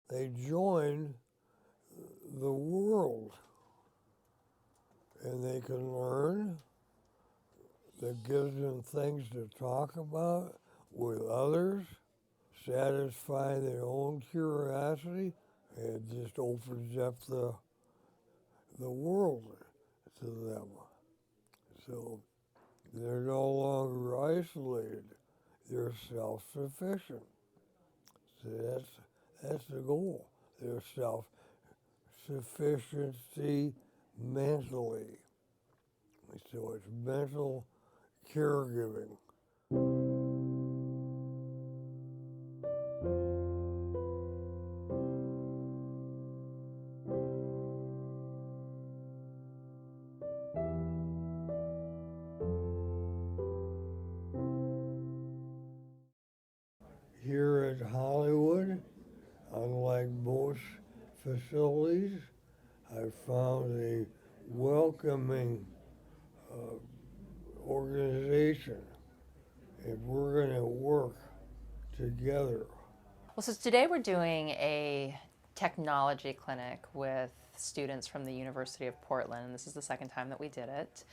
they join the world and they can learn. That gives them things to talk about with others, satisfy their own curiosity. It just opens up the world to them. So they're no longer isolated. They're self-sufficient. So that's the goal. Their self-sufficiency mentally. So it's mental caregiving. Here at Hollywood, unlike most facilities, I found a welcoming organization, and we're going to work together. Well, so today we're doing a technology clinic with students from the University of Portland, and this is the second time that we did it.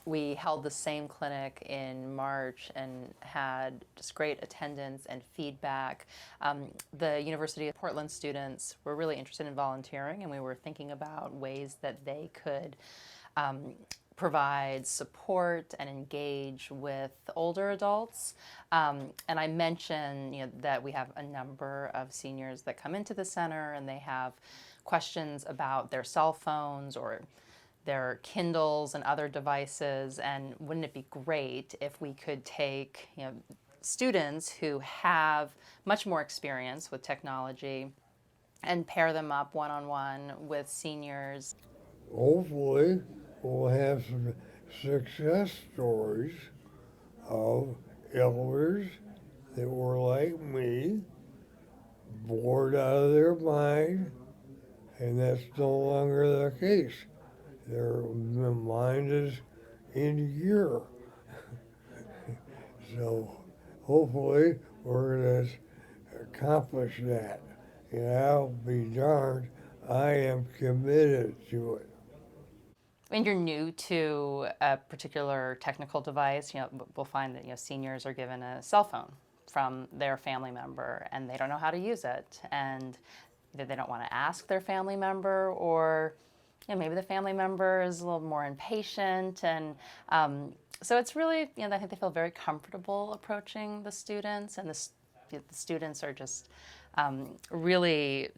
We held the same clinic in March and had just great attendance and feedback. The University of Portland students were really interested in volunteering, and we were thinking about ways that they could provide support and engage with older adults. And I mentioned that we have a number of seniors that come into the center and they have questions about their cell phones or their Kindles and other devices. And wouldn't it be great if we could take students who have much more experience with technology and pair them up one-on-one with seniors. Hopefully, we'll have some success stories of elders that were like me, bored out of their mind, and that's no longer the case. Their mind is in gear. So hopefully we're going to accomplish that. And I'll be darned, I am committed to it. And you're new to a particular technical device, we'll find that seniors are given a cell phone from their family member and they don't know how to use it, and either they don't want to ask their family member, or maybe the family member is a little more impatient, and so it's really I think they feel very comfortable approaching the students, and the students are just really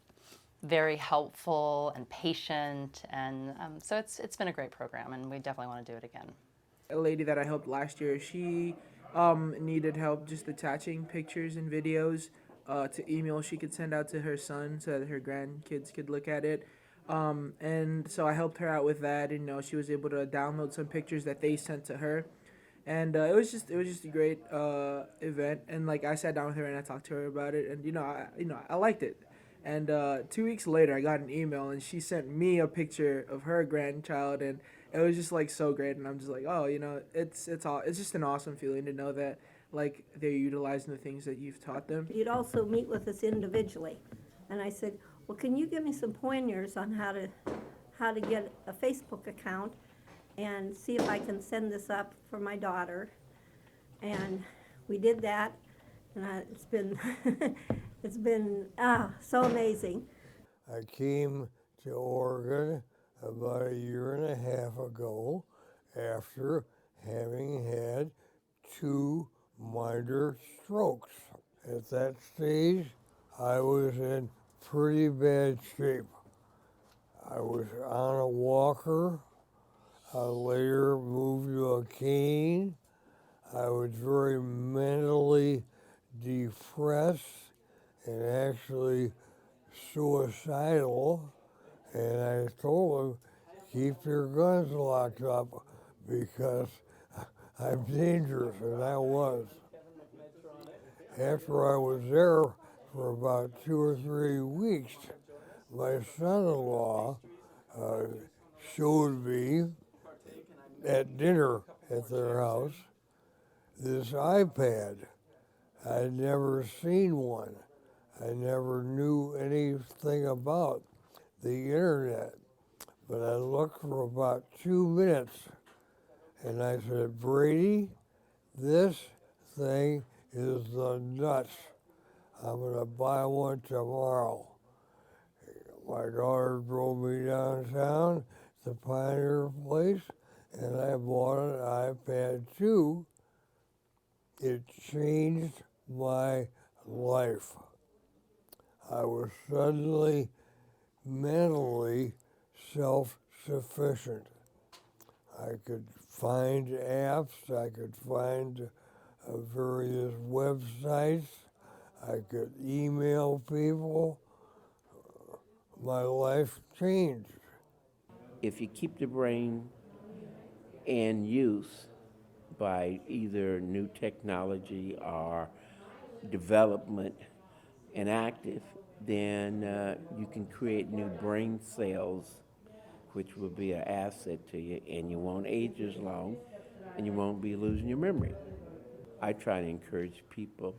very helpful and patient, and so it's been a great program, and we definitely want to do it again. A lady that I helped last year, she needed help just attaching pictures and videos to emails she could send out to her son so that her grandkids could look at it. And so I helped her out with that, and she was able to download some pictures that they sent to her, and it was just a great event. And like I sat down with her and I talked to her about it, and I liked it. And 2 weeks later, I got an email, and she sent me a picture of her grandchild, and it was just like so great. And I'm just like, oh, it's just an awesome feeling to know that like they're utilizing the things that you've taught them. You'd also meet with us individually, and I said, well, can you give me some pointers on how to get a Facebook account and see if I can send this up for my daughter? And we did that, and it's been it's been so amazing. I came to Oregon about a year and a half ago after having had 2 minor strokes. At that stage, I was in pretty bad shape. I was on a walker. I later moved to a cane. I was very mentally depressed and actually suicidal. And I told them, keep your guns locked up because I'm dangerous, and I was. After I was there for about 2 or 3 weeks, my son-in-law showed me at dinner at their house this iPad. I'd never seen one. I never knew anything about the internet, but I looked for about 2 minutes, and I said, Brady, this thing is the nuts. I'm gonna buy one tomorrow. My daughter drove me downtown to Pioneer Place, and I bought an iPad 2. It changed my life. I was suddenly mentally self-sufficient. I could find apps, I could find various websites, I could email people. My life changed. If you keep the brain in use by either new technology or development and active, then you can create new brain cells, which will be an asset to you, and you won't age as long, and you won't be losing your memory. I try to encourage people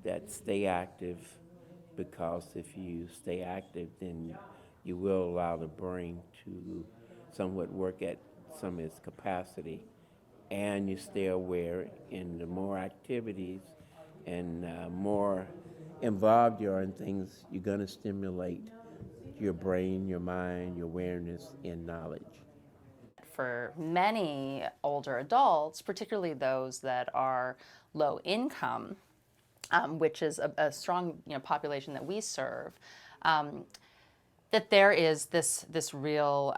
that stay active, because if you stay active, then you will allow the brain to somewhat work at some of its capacity, and you stay aware. And the more activities and more involved you are in things, you're going to stimulate your brain, your mind, your awareness, and knowledge. For many older adults, particularly those that are low income, which is a strong population that we serve, that there is this real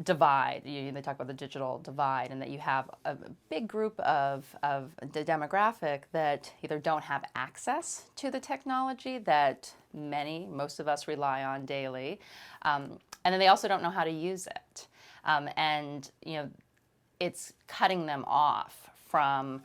divide. They talk about the digital divide, and that you have a big group of the demographic that either don't have access to the technology that most of us rely on daily, and then they also don't know how to use it. And it's cutting them off from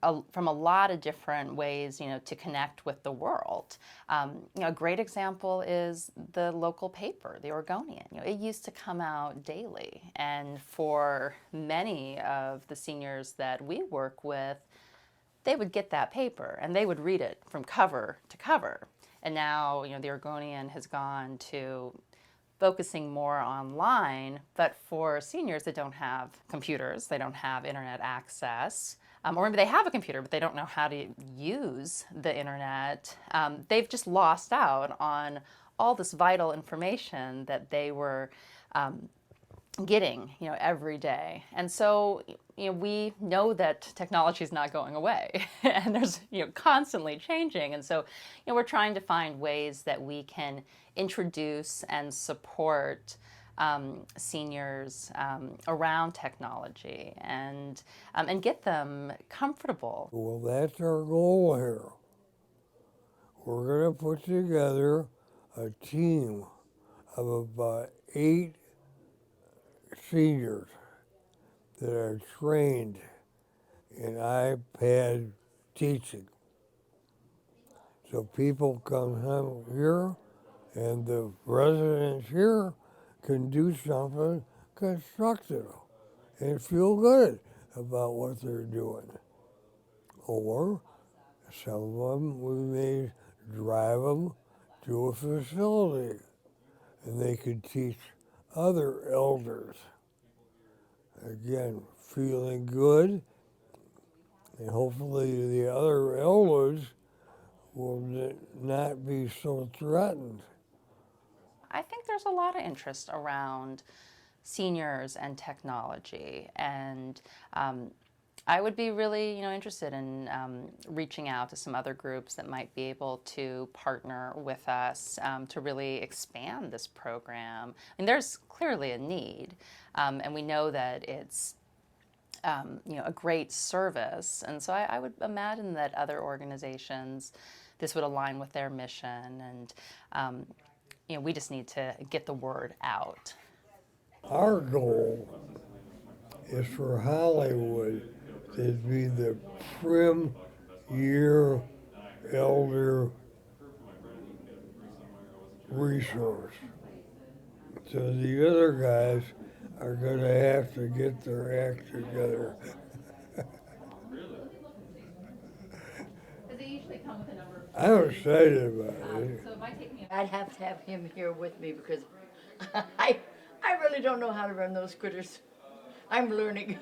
a lot of different ways, to connect with the world. A great example is the local paper, the Oregonian. It used to come out daily, and for many of the seniors that we work with, they would get that paper and they would read it from cover to cover. And now, the Oregonian has gone to focusing more online, but for seniors that don't have computers, they don't have internet access, or maybe they have a computer, but they don't know how to use the internet, they've just lost out on all this vital information that they were getting, every day. And so, we know that technology is not going away, and there's, constantly changing. And so, we're trying to find ways that we can introduce and support seniors around technology and get them comfortable. Well, that's our goal here. We're going to put together a team of about 8 seniors that are trained in iPad teaching. So people come home here, and the residents here can do something constructive and feel good about what they're doing. Or some of them, we may drive them to a facility, and they could teach other elders. Again, feeling good, and hopefully the other elders will not be so threatened. I think there's a lot of interest around seniors and technology, and I would be really, interested in reaching out to some other groups that might be able to partner with us to really expand this program. I mean, there's clearly a need, and we know that it's a great service, and so I would imagine that other organizations, this would align with their mission, and we just need to get the word out. Our goal is for Hollywood to be the premier elder resource. So the other guys are going to have to get their act together. Does it usually come with a number of I'm excited about it. So it might take me I'd have to have him here with me because I really don't know how to run those critters. I'm learning.